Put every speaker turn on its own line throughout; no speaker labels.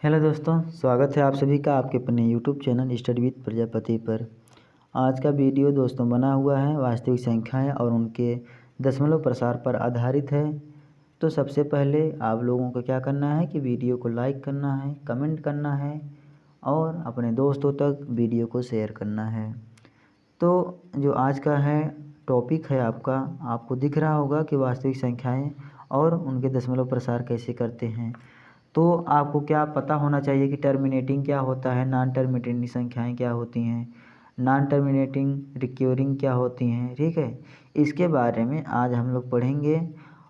Hello दोस्तों, स्वागत है आप सभी का आपके अपने YouTube channel study with Prajapati पर। आज का वीडियो दोस्तों बना हुआ है वास्तविक संख्याएं और उनके दशमलव प्रसार पर आधारित है। तो सबसे पहले आप लोगों को क्या करना है कि वीडियो को लाइक करना है, कमेंट करना है और अपने दोस्तों तक वीडियो को शेयर करना है। तो जो आज का है टॉपिक है आपको दिख रहा होगा कि वास्तविक संख्याएँ और उनके दशमलव प्रसार कैसे करते हैं। तो आपको क्या पता होना चाहिए कि टर्मिनेटिंग क्या होता है, नॉन टर्मिनेटिंग संख्याएं क्या होती हैं, नॉन टर्मिनेटिंग रिक्योरिंग क्या होती हैं। ठीक है, इसके बारे में आज हम लोग पढ़ेंगे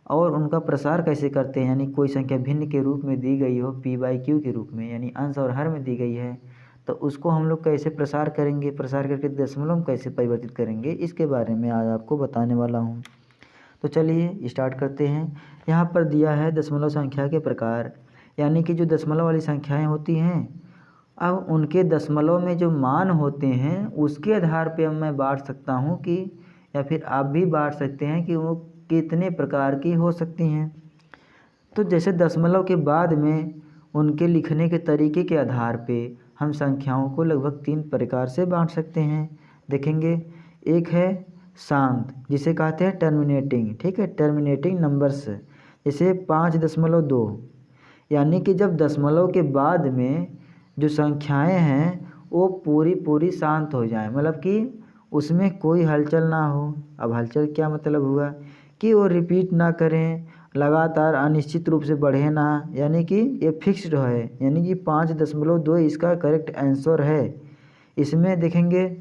और उनका प्रसार कैसे करते हैं। यानी कोई संख्या भिन्न के रूप में दी गई हो p/q के रूप में, यानी अंश और हर में दी गई है, तो उसको हम लोग कैसे प्रसार करेंगे, प्रसार करके दशमलव में कैसे परिवर्तित करेंगे, इसके बारे में आज आपको बताने वाला हूँ। तो चलिए स्टार्ट करते हैं। यहाँ पर दिया है दशमलव संख्या के प्रकार, यानी कि जो दशमलव वाली संख्याएं होती हैं, अब उनके दशमलव में जो मान होते हैं उसके आधार पे मैं बांट सकता हूँ कि, या फिर आप भी बांट सकते हैं कि वो कितने प्रकार की हो सकती हैं। तो जैसे दशमलव के बाद में उनके लिखने के तरीके के आधार पे हम संख्याओं को लगभग 3 प्रकार से बांट सकते हैं। देखेंगे, एक है शांत जिसे कहते हैं टर्मिनेटिंग। ठीक है, टर्मिनेटिंग नंबर्स, जैसे 5.2, यानी कि जब दशमलव के बाद में जो संख्याएं हैं वो पूरी शांत हो जाएं, मतलब कि उसमें कोई हलचल ना हो। अब हलचल क्या मतलब हुआ कि वो रिपीट ना करें, लगातार अनिश्चित रूप से बढ़े ना, यानी कि ये फिक्स्ड है। यानी कि 5.2 इसका करेक्ट आंसर है। इसमें देखेंगे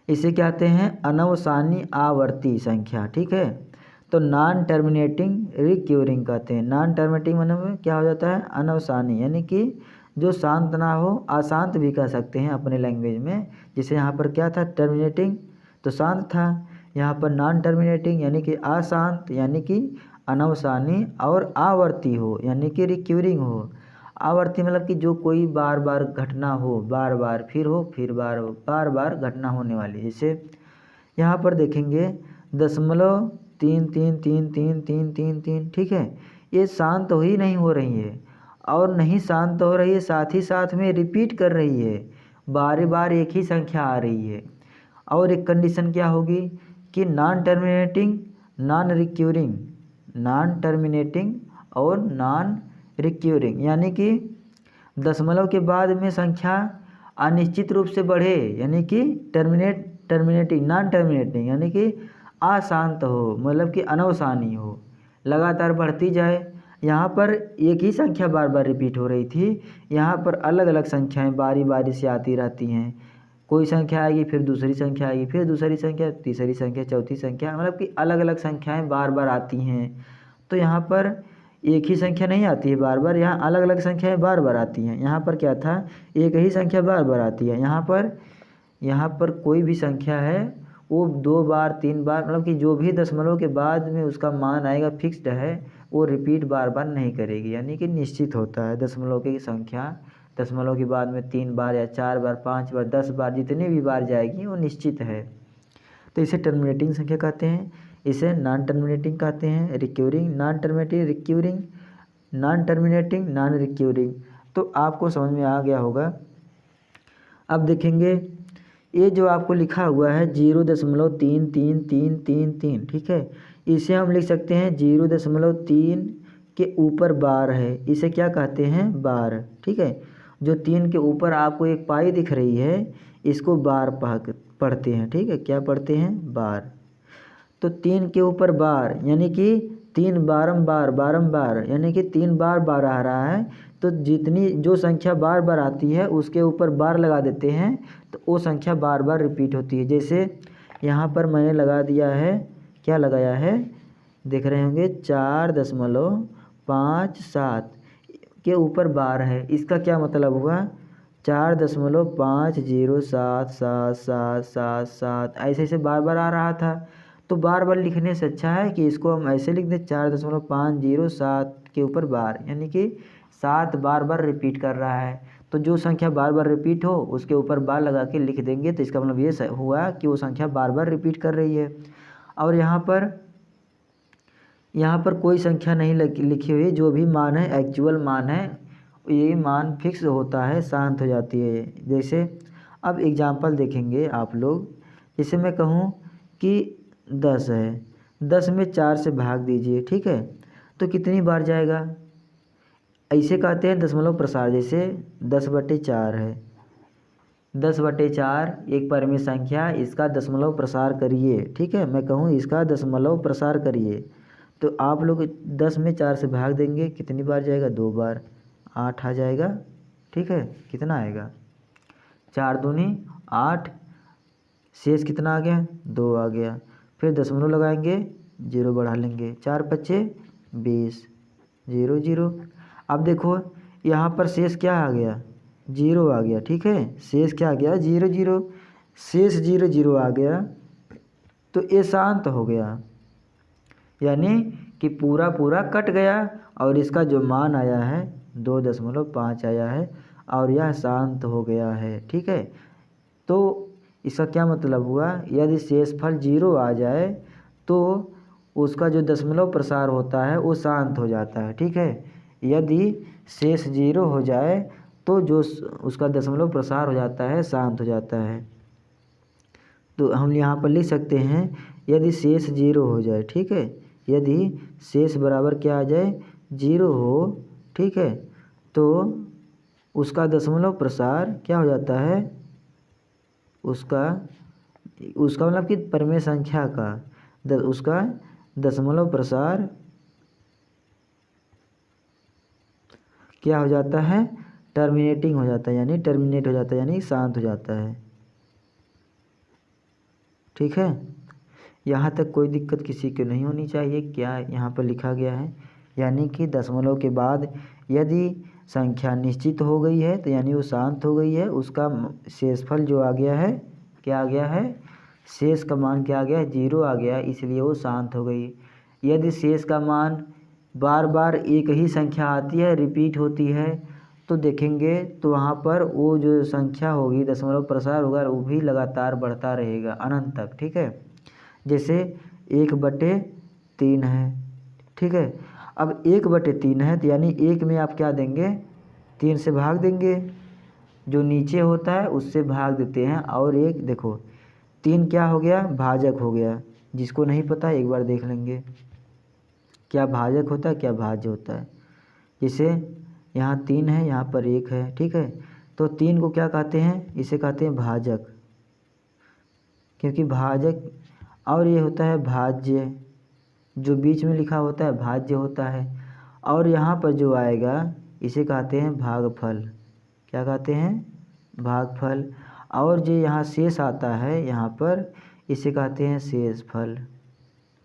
इसे कहते हैं अनवसानी आवर्ती संख्या। ठीक है, तो नॉन टर्मिनेटिंग रिक्यूरिंग कहते हैं। नॉन टर्मिनेटिंग मतलब क्या हो जाता है, अनवसानी, यानी कि जो शांत ना हो, अशांत भी कह सकते हैं अपने लैंग्वेज में। जैसे यहाँ पर क्या था, टर्मिनेटिंग तो शांत था, यहाँ पर नॉन टर्मिनेटिंग यानी कि अशांत, यानी कि अनवसानी, और आवर्ती हो यानी कि रिक्यूरिंग हो। आवर्ती मतलब कि जो कोई बार बार घटना हो, बार बार फिर हो, फिर बार बार घटना होने वाली। जैसे यहाँ पर देखेंगे 0.3333333, ठीक है, ये शांत हो ही नहीं हो रही है और नहीं शांत हो रही है, साथ ही साथ में रिपीट कर रही है, बार बार एक ही संख्या आ रही है। और एक कंडीशन क्या होगी कि non terminating, non recurring, non terminating और नॉन रिक्यूरिंग, यानी कि दशमलव के बाद में संख्या अनिश्चित रूप से बढ़े, यानी कि टर्मिनेटिंग, नॉन टर्मिनेटिंग यानी कि अशांत हो, मतलब कि अनवसानी हो, लगातार बढ़ती जाए। यहाँ पर एक ही संख्या बार बार रिपीट हो रही थी, यहाँ पर अलग अलग संख्याएं बारी बारी से आती रहती हैं। कोई संख्या आएगी, फिर दूसरी संख्या आएगी, फिर दूसरी संख्या, तीसरी संख्या, चौथी संख्या, मतलब कि अलग अलग संख्याएं बार बार आती हैं। तो यहाँ पर एक ही संख्या नहीं आती है बार बार, यहाँ अलग अलग संख्याएं बार बार आती हैं। यहाँ पर क्या था, एक ही संख्या बार बार आती है। यहाँ पर कोई भी संख्या है वो 2 बार 3 बार, मतलब कि जो भी दशमलव के बाद में उसका मान आएगा फिक्स्ड है, वो रिपीट बार बार नहीं करेगी, यानी कि निश्चित होता है। दशमलव की संख्या दशमलव के बाद में 3 बार या 4 बार, 5 बार, 10 बार, जितनी भी बार जाएगी वो निश्चित है। तो इसे टर्मिनेटिंग संख्या कहते हैं, इसे नॉन टर्मिनेटिंग कहते हैं, recurring, non terminating, recurring, non terminating, non recurring. तो आपको समझ में आ गया होगा। अब देखेंगे ये जो आपको लिखा हुआ है 0.333333, ठीक है, इसे हम लिख सकते हैं 0.3 के ऊपर बार है, इसे क्या कहते हैं, बार। ठीक है, जो 3 के ऊपर आपको एक पाई दिख रही है, इसको बार पढ़ते हैं। ठीक है, क्या पढ़ते हैं, बार। तो 3 के ऊपर बार यानी कि 3 बारंबार, यानी कि 3 बार बार आ रहा है, तो जितनी जो संख्या बार बार आती है उसके ऊपर बार लगा देते हैं, तो वो संख्या बार बार रिपीट होती है। जैसे यहाँ पर मैंने लगा दिया है, क्या लगाया है, देख रहे होंगे 4.57 के ऊपर बार है, इसका क्या मतलब हुआ, 4.50777777 ऐसे ऐसे बार बार आ रहा था। तो बार बार लिखने से अच्छा है कि इसको हम ऐसे लिख दें 4.507 के ऊपर बार, यानी कि 7 बार बार रिपीट कर रहा है। तो जो संख्या बार बार रिपीट हो उसके ऊपर बार लगा के लिख देंगे, तो इसका मतलब ये हुआ कि वो संख्या बार बार रिपीट कर रही है। और यहाँ पर कोई संख्या नहीं लिखी हुई, जो भी मान है एक्चुअल मान है ये मान फिक्स होता है, शांत हो जाती है। जैसे अब एग्जांपल देखेंगे आप लोग, जैसे मैं कहूँ कि 10 है, 10 में 4 से भाग दीजिए, ठीक है, तो कितनी बार जाएगा? ऐसे कहते हैं दशमलव प्रसार। जैसे 10/4 है, 10/4 एक परिमेय संख्या, इसका दशमलव प्रसार करिए, ठीक है, मैं कहूँ इसका दशमलव प्रसार करिए, तो आप लोग 10 में 4 से भाग देंगे, कितनी बार जाएगा? 2 बार, 8 आ जाएगा, ठीक है। कितना आएगा? 4 दूनी 8, शेष कितना आ गया? 2 आ गया। फिर दशमलव लगाएंगे, 0 बढ़ा लेंगे, 4×5 = 20, 0 0। अब देखो यहाँ पर शेष क्या आ गया? 0 आ गया, ठीक है। शेष क्या आ गया? 0 0। शेष 0 0 आ गया, तो ये शांत हो गया, यानी कि पूरा पूरा कट गया, और इसका जो मान आया है 2.5 आया है, और यह शांत हो गया है, ठीक है। तो इसका क्या मतलब हुआ? यदि शेषफल 0 आ जाए तो उसका जो दशमलव प्रसार होता है वो शांत हो जाता है, ठीक है। यदि शेष 0 हो जाए तो जो उसका दशमलव प्रसार हो जाता है, शांत हो जाता है। तो हम यहाँ पर लिख सकते हैं, यदि शेष 0 हो जाए, ठीक है, यदि शेष बराबर क्या आ जाए? 0 हो, ठीक है, तो उसका दशमलव प्रसार क्या हो जाता है? उसका मतलब कि परिमेय संख्या का उसका दशमलव प्रसार क्या हो जाता है? टर्मिनेटिंग हो जाता है, यानी टर्मिनेट हो जाता है, यानी शांत हो जाता है, ठीक है। यहाँ तक कोई दिक्कत किसी को नहीं होनी चाहिए। क्या यहाँ पर लिखा गया है? यानी कि दशमलव के बाद यदि संख्या निश्चित हो गई है तो यानी वो शांत हो गई है, उसका शेषफल जो आ गया है, क्या आ गया है? शेष का मान क्या आ गया? 0 आ गया, इसलिए वो शांत हो गई। यदि शेष का मान बार बार एक ही संख्या आती है, रिपीट होती है, तो देखेंगे तो वहाँ पर वो जो संख्या होगी, दशमलव प्रसार होगा, वो भी लगातार बढ़ता रहेगा अनंत तक, ठीक है। जैसे 1/3 है, ठीक है। अब 1/3 है तो यानी 1 में आप क्या देंगे? 3 से भाग देंगे, जो नीचे होता है उससे भाग देते हैं। और एक देखो 3 क्या हो गया? भाजक हो गया। जिसको नहीं पता एक बार देख लेंगे, क्या भाजक होता है, क्या भाज्य होता है। जैसे यहाँ 3 है, यहाँ पर 1 है, ठीक है, तो 3 को क्या कहते हैं? इसे कहते हैं भाजक, क्योंकि भाजक, और ये होता है भाज्य, जो बीच में लिखा होता है भाज्य होता है। और यहाँ पर जो आएगा इसे कहते हैं भागफल। क्या कहते हैं? भागफल। और जो यहाँ शेष आता है यहाँ पर, इसे कहते हैं शेषफल।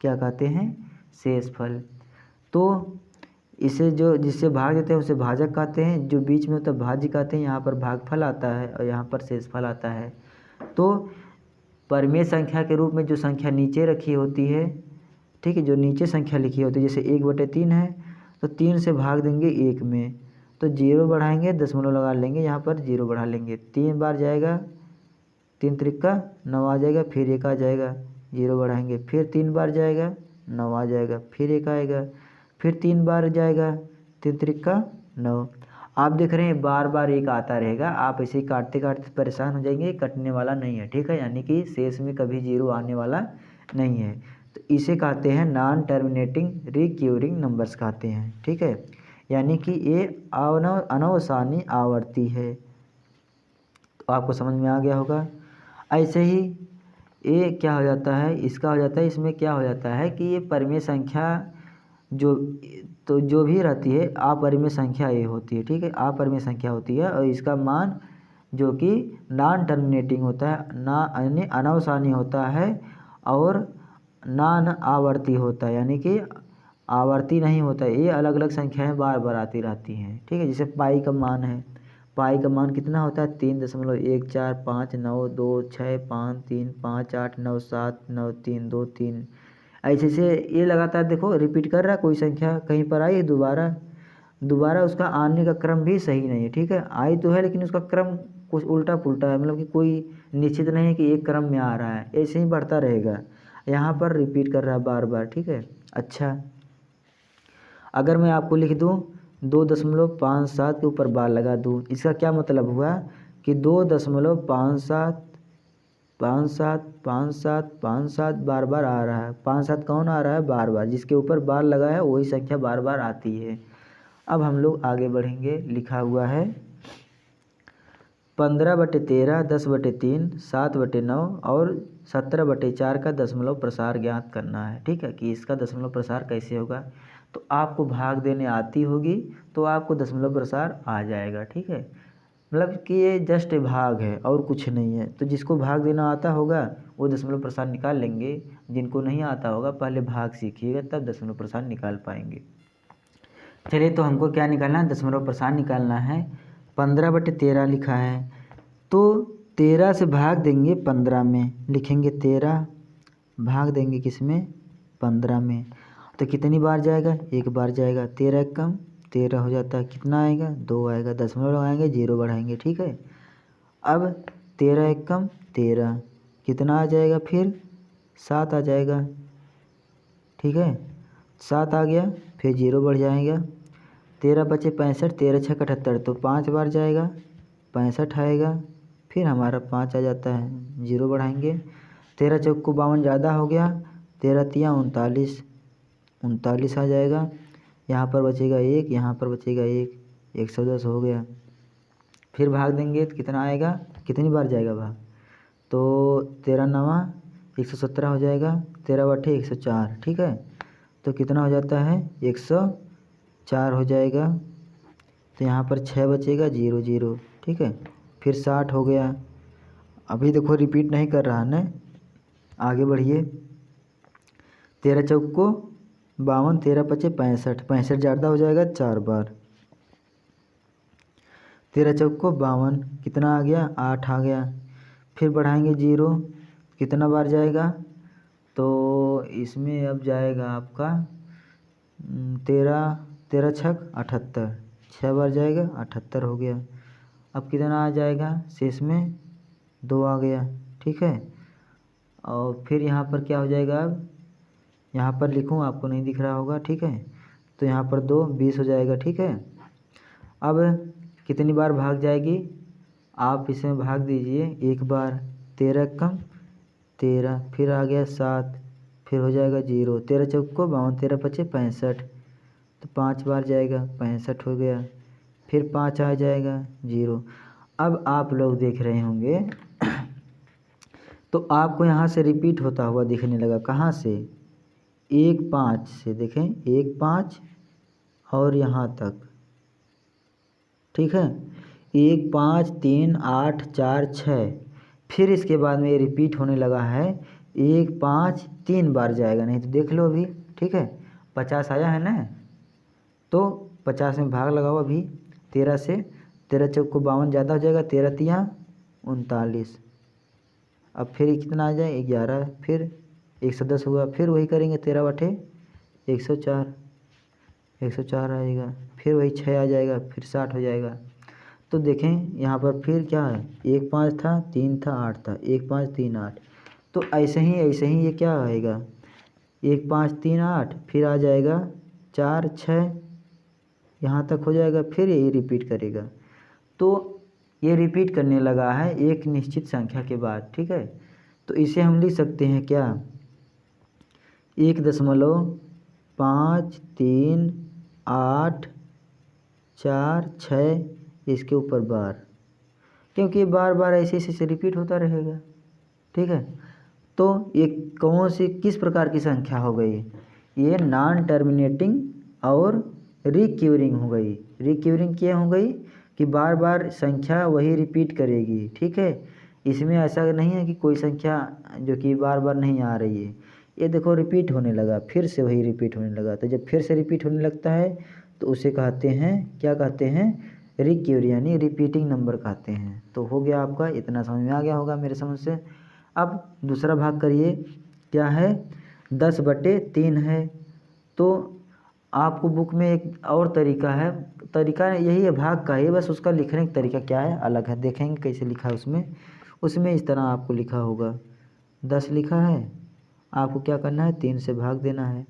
क्या कहते हैं? शेषफल। तो इसे जो जिससे भाग देते हैं उसे भाजक कहते हैं, जो बीच में होता है भाज्य कहते हैं। यहाँ पर भागफल आता है और यहाँ पर शेषफल आता है। तो परिमेय संख्या के रूप में जो संख्या नीचे रखी होती है, ठीक है, जो नीचे संख्या लिखी होती है, जैसे 1/3 है तो 3 से भाग देंगे 1 में, तो 0 बढ़ाएंगे, दशमलव लगा लेंगे, यहाँ पर 0 बढ़ा लेंगे, 3 बार जाएगा, 3 त्रिका 9 आ जाएगा, फिर 1 आ जाएगा, 0 बढ़ाएंगे, फिर 3 बार जाएगा, 9 आ जाएगा, फिर 1 आएगा, फिर 3 बार जाएगा, 3 त्रिका 9। आप देख रहे हैं बार बार 1 आता रहेगा। आप ऐसे ही काटते काटते परेशान हो जाएंगे, कटने वाला नहीं है, ठीक है, यानी कि शेष में कभी 0 आने वाला नहीं है। तो इसे कहते हैं नॉन टर्मिनेटिंग रिक्यूरिंग नंबर्स कहते हैं, ठीक है, यानी कि ये अनवसानी आवर्ती है। तो आपको समझ में आ गया होगा। ऐसे ही ये क्या हो जाता है, इसका हो जाता है, इसमें क्या हो जाता है कि ये परिमेय संख्या जो जो भी रहती है अपरिमेय संख्या ये होती है, ठीक है, अपरिमेय संख्या होती है। और इसका मान जो कि नॉन टर्मिनेटिंग होता है, ना यानी अनवसानी होता है, और नॉन आवर्ती होता है, यानी कि आवर्ती नहीं होता है। ये अलग अलग संख्याएं बार बार आती रहती हैं, ठीक है। जैसे पाई का मान है, पाई का मान कितना होता है? 3.145962353589793 ऐसे से ये लगातार देखो रिपीट कर रहा है। कोई संख्या कहीं पर आई, दोबारा दोबारा उसका आने का क्रम भी सही नहीं है, ठीक है, आई तो है लेकिन उसका क्रम कुछ उल्टा पुल्टा है, मतलब कि कोई निश्चित नहीं है कि एक क्रम में आ रहा है, ऐसे ही बढ़ता रहेगा। यहाँ पर रिपीट कर रहा है बार बार, ठीक है। अच्छा, अगर मैं आपको लिख दूँ 2.57 के ऊपर बार लगा दूँ। इसका क्या मतलब हुआ कि 2.57 5 7 बार बार आ रहा है। 5 7 कौन आ रहा है? बार बार, जिसके ऊपर बार लगा है वही संख्या बार बार आती है। अब हम लोग आगे बढ़ेंगे। लिखा हुआ है 15/13, 10/3, 7/9 और 17/4 का दशमलव प्रसार ज्ञात करना है। ठीक है, कि इसका दशमलव प्रसार कैसे होगा। तो आपको भाग देने आती होगी तो आपको दशमलव प्रसार आ जाएगा। ठीक है, मतलब कि ये जस्ट भाग है और कुछ नहीं है। तो जिसको भाग देना आता होगा वो दशमलव प्रसार निकाल लेंगे, जिनको नहीं आता होगा पहले भाग सीखिएगा तब दशमलव प्रसार निकाल पाएंगे। चलिए, तो हमको क्या निकालना है? दशमलव प्रसार निकालना है। 15/13 लिखा है तो 13 से भाग देंगे 15 में, लिखेंगे 13 भाग देंगे किस में? 15 में। तो कितनी बार जाएगा? एक बार जाएगा। 13 कम 13 हो जाता है, कितना आएगा? 2 आएगा। दशमलव लगाएंगे, 0 बढ़ाएंगे। ठीक है, अब 13 कम 13 कितना आ जाएगा? फिर 7 आ जाएगा। ठीक है, 7 आ गया, फिर 0 बढ़ जाएगा। 13 बचे 65, 13 6 78, तो 5 बार जाएगा, 65 आएगा। फिर हमारा 5 आ जाता है, 0 बढ़ाएंगे। 13 चौक को 52 ज़्यादा हो गया, 13 तिया 39, 39 आ जाएगा। यहाँ पर बचेगा 1, यहाँ पर बचेगा 1, 110 हो गया। फिर भाग देंगे तो कितना आएगा? कितनी बार जाएगा भाग? तो 13 9 117 हो जाएगा। 13/104। ठीक है, तो कितना हो जाता है? 104 हो जाएगा। तो यहाँ पर 6 बचेगा, 0 0। ठीक है, फिर 60 हो गया। अभी देखो रिपीट नहीं कर रहा ना, आगे बढ़िए। 13 चौक को 52, 13 पचे 65, 65 ज़्यादा हो जाएगा 4 बार। 13 चौक को 52, कितना आ गया? 8 आ गया। फिर बढ़ाएंगे 0, कितना बार जाएगा? तो इसमें अब जाएगा आपका 13 छक 78, 6 बार जाएगा, 78 हो गया। अब कितना आ जाएगा? शेष में 2 आ गया। ठीक है, और फिर यहाँ पर क्या हो जाएगा? अब यहाँ पर लिखूँ, आपको नहीं दिख रहा होगा। ठीक है, तो यहाँ पर 2 20 हो जाएगा। ठीक है, अब कितनी बार भाग जाएगी? आप इसमें भाग दीजिए एक बार। 13 कम 13, फिर आ गया 7, फिर हो जाएगा 0। 13 चौक को 52, 13 पचे 65, तो 5 बार जाएगा, 65 हो गया। फिर 5 आ जाएगा, 0। अब आप लोग देख रहे होंगे तो आपको यहाँ से रिपीट होता हुआ दिखने लगा। कहाँ से? 1 5 से, देखें 1 5 और यहाँ तक। ठीक है, 1 5 3 8 4 6, फिर इसके बाद में ये रिपीट होने लगा है। 1 5 3 बार जाएगा, नहीं तो देख लो अभी। ठीक है, 50 आया है ना, तो 50 में भाग लगाओ अभी 13 से। 13 चौक को 52 ज़्यादा हो जाएगा, 13 तिया 39। अब फिर कितना आ जाए? 11, फिर 110 हुआ। फिर वही करेंगे, 13/104, 104 आएगा। फिर वही 6 आ जाएगा, फिर 60 हो जाएगा। तो देखें यहाँ पर फिर क्या है? 1 5 था, 3 था, 8 था, 1 5 3 8। तो ऐसे ही ये क्या आएगा? 1 5 3 8, फिर आ जाएगा 4 6, यहाँ तक हो जाएगा। फिर यही रिपीट करेगा। तो ये रिपीट करने लगा है एक निश्चित संख्या के बाद। ठीक है, तो इसे हम लिख सकते हैं क्या? 1.53846 इसके ऊपर बार, क्योंकि बार बार ऐसे ऐसे रिपीट होता रहेगा। ठीक है, तो ये कौन सी किस प्रकार की संख्या हो गई? ये नॉन टर्मिनेटिंग और रिक्यूरिंग हो गई। रिक्यूरिंग क्या हो गई? कि बार बार संख्या वही रिपीट करेगी। ठीक है, इसमें ऐसा नहीं है कि कोई संख्या जो कि बार बार नहीं आ रही है। ये देखो रिपीट होने लगा, फिर से वही रिपीट होने लगा। तो जब फिर से रिपीट होने लगता है तो उसे कहते हैं, क्या कहते हैं? रिक्यूरिंग, यानी रिपीटिंग नंबर कहते हैं। तो हो गया आपका, इतना समझ में आ गया होगा मेरे समझ से। अब दूसरा भाग करिए, क्या है? 10/3 है। तो आपको बुक में एक और तरीका है, तरीका यही है भाग का ही, बस उसका लिखने का तरीका क्या है अलग है। देखेंगे कैसे लिखा है उसमें। उसमें इस तरह आपको लिखा होगा, 10 लिखा है, आपको क्या करना है? 3 से भाग देना है।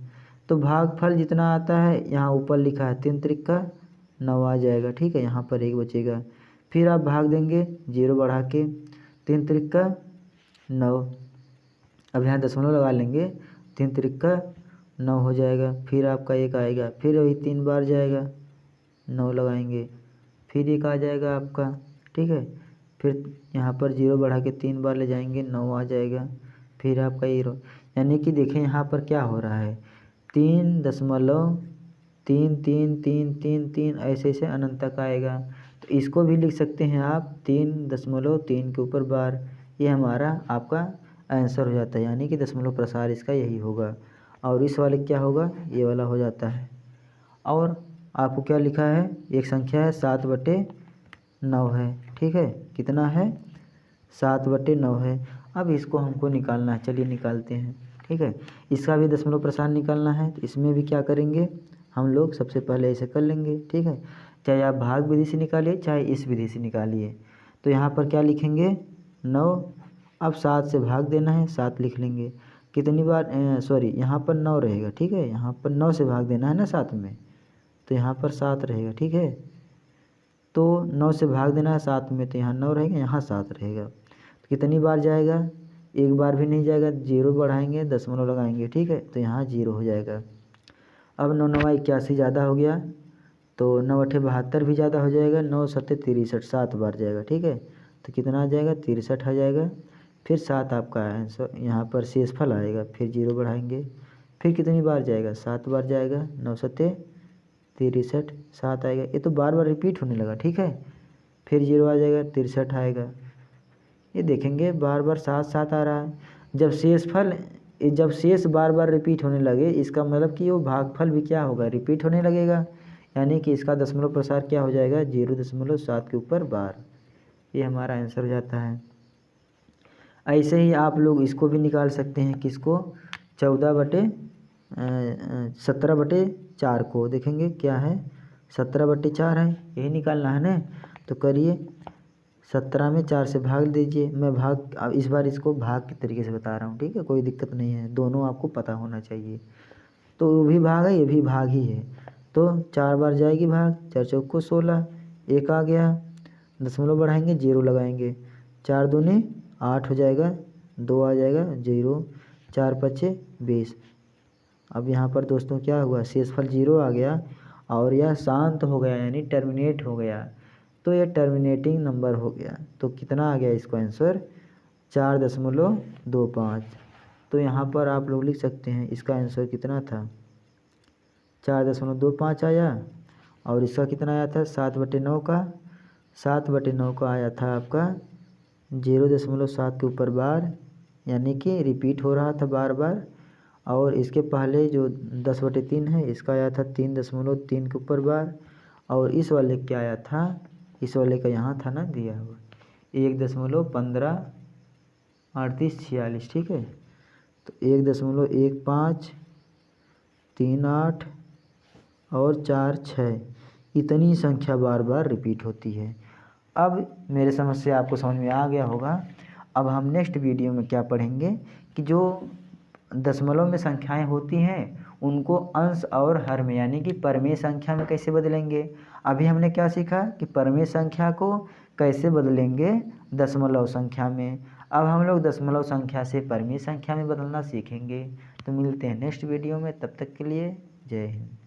तो भागफल जितना आता है यहाँ ऊपर लिखा है 3 त्रिक का 9 आ जाएगा, ठीक है। यहाँ पर 1 बचेगा, फिर आप भाग देंगे 0 बढ़ा के, 3 त्रिक 9, अब यहाँ दशमलव लगा लेंगे, 3 त्रिक 9 हो जाएगा, फिर आपका 1 आएगा, फिर वही 3 बार जाएगा, 9 लगाएंगे, फिर 1 आ जाएगा आपका, ठीक है। फिर यहाँ पर 0 बढ़ा के 3 बार ले जाएंगे, 9 आ जाएगा, फिर आपका 0, यानी कि देखें यहाँ पर क्या हो रहा है, 3.33333 ऐसे ऐसे अनंत तक आएगा। तो इसको भी लिख सकते हैं आप 3.3 के ऊपर बार, ये हमारा आपका आंसर हो जाता है, यानी कि दशमलव प्रसार इसका यही होगा। और इस वाले क्या होगा, ये वाला हो जाता है। और आपको क्या लिखा है, एक संख्या है 7/9 है, ठीक है। कितना है, 7/9 है। अब इसको हमको निकालना है, चलिए निकालते हैं, ठीक है। इसका भी दशमलव प्रसार निकालना है, तो इसमें भी क्या करेंगे हम लोग, सबसे पहले ऐसे कर लेंगे, ठीक है। चाहे आप भाग विधि से निकालिए, चाहे इस विधि से निकालिए। तो यहाँ पर क्या लिखेंगे, 9, अब 7 से भाग देना है, 7 लिख लेंगे। कितनी बार, सॉरी यहाँ पर 9 रहेगा, ठीक है। यहाँ पर 9 से भाग देना है ना 7 में, तो यहाँ पर 7 रहेगा, ठीक है। तो 9 से भाग देना है 7 में, तो यहाँ 9 रहेगा, यहाँ 7 रहेगा। तो कितनी बार जाएगा, एक बार भी नहीं जाएगा, 0 बढ़ाएंगे, दशमलव लगाएंगे, ठीक है। तो यहाँ 0 हो जाएगा। अब 9 9 81 ज़्यादा हो गया, तो 9 8 72 भी ज़्यादा हो जाएगा, 9 7 63, 7 बार जाएगा, ठीक है। तो कितना आ जाएगा, 63 आ जाएगा। फिर 7 आपका आंसर, यहाँ पर शेषफल आएगा, फिर 0 बढ़ाएंगे, फिर कितनी बार जाएगा, 7 बार जाएगा, 9 7 63, 7 आएगा। ये तो बार बार रिपीट होने लगा, ठीक है। फिर 0 आ जाएगा, 63 आएगा। ये देखेंगे बार बार 7 7 आ रहा है। जब शेष बार बार रिपीट होने लगे, इसका मतलब कि वो भागफल भी क्या होगा, रिपीट होने लगेगा, यानी कि इसका दशमलव प्रसार क्या हो जाएगा, 0.7 के ऊपर बार। ये हमारा आंसर हो जाता है। ऐसे ही आप लोग इसको भी निकाल सकते हैं, किसको, 17/4 को। देखेंगे क्या है, 17/4 है, यही निकालना है ना। तो करिए, 17 में 4 से भाग दीजिए। मैं अब इस बार इसको भाग के तरीके से बता रहा हूँ, ठीक है, कोई दिक्कत नहीं है, दोनों आपको पता होना चाहिए। तो वो भी भाग है, ये भी भाग ही है। तो 4 बार जाएगी भाग, 4 चौको 16, 1 आ गया, दशमलव बढ़ाएंगे, 0 लगाएंगे, 4 दूनी 8 हो जाएगा, 2 आ जाएगा, 0, 4 5 20। अब यहाँ पर दोस्तों क्या हुआ, शेषफल 0 आ गया और यह शांत हो गया, यानी टर्मिनेट हो गया। तो यह टर्मिनेटिंग नंबर हो गया। तो कितना आ गया इसका आंसर, 4.25। तो यहाँ पर आप लोग लिख सकते हैं, इसका आंसर कितना था, 4.25 आया। और इसका कितना आया था, 7/9 का, 7/9 का आया था आपका 0.7 के ऊपर बार, यानी कि रिपीट हो रहा था बार बार। और इसके पहले जो 10/3 है, इसका आया था 3.3 के ऊपर बार। और इस वाले क्या आया था, इस वाले का यहाँ था ना दिया हुआ, 1.153846, ठीक है। तो 1.1538 और 4 6, इतनी संख्या बार बार रिपीट होती है। अब मेरे समझ से आपको समझ में आ गया होगा। अब हम नेक्स्ट वीडियो में क्या पढ़ेंगे कि जो दशमलव में संख्याएं होती हैं उनको अंश और हर में, यानी कि परमेय संख्या में कैसे बदलेंगे। अभी हमने क्या सीखा कि परमेय संख्या को कैसे बदलेंगे दशमलव संख्या में। अब हम लोग दशमलव संख्या से परमेय संख्या में बदलना सीखेंगे। तो मिलते हैं नेक्स्ट वीडियो में, तब तक के लिए जय हिंद।